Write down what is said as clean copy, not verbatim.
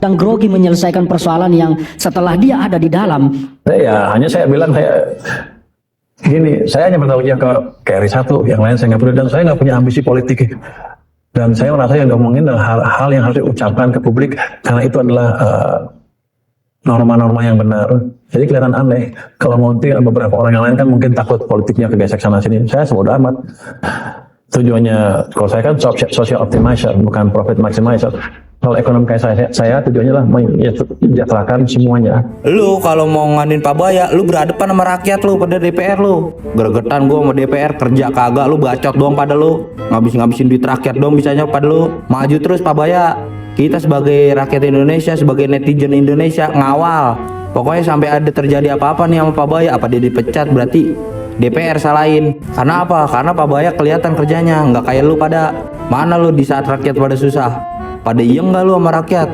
yang grogi menyelesaikan persoalan yang setelah dia ada di dalam. Ya, hanya saya bilang gini, saya hanya bertanggung jawab ke RI 1, yang lain saya nggak peduli, dan saya nggak punya ambisi politik. Dan saya merasa yang ngomongin hal yang harus diucapkan ke publik, karena itu adalah norma-norma yang benar. Jadi kelihatan aneh kalau mungkin beberapa orang yang lain kan mungkin takut politiknya kegesek sana sini. Saya sebodoh amat. Tujuannya, kalau saya kan social optimizer, bukan profit maximizer. Kalau ekonomi kayak saya tujuannya lah menyejahterakan semuanya. Lu kalau mau nganin Pak Baya, lu berhadapan sama rakyat lu pada DPR lu. Gregetan gua sama DPR, kerja kagak, lu bacot doang pada lu. Ngabisin duit rakyat doang bisanya pada lu. Maju terus Pak Baya. Kita sebagai rakyat Indonesia, sebagai netizen Indonesia ngawal. Pokoknya sampai ada terjadi apa-apa nih sama Pak Baya, apa dia dipecat berarti DPR salahin. Karena apa? Karena Pak Baya kelihatan kerjanya, nggak kayak lu pada. Mana lu di saat rakyat pada susah? Pada iya nggak lu sama rakyat?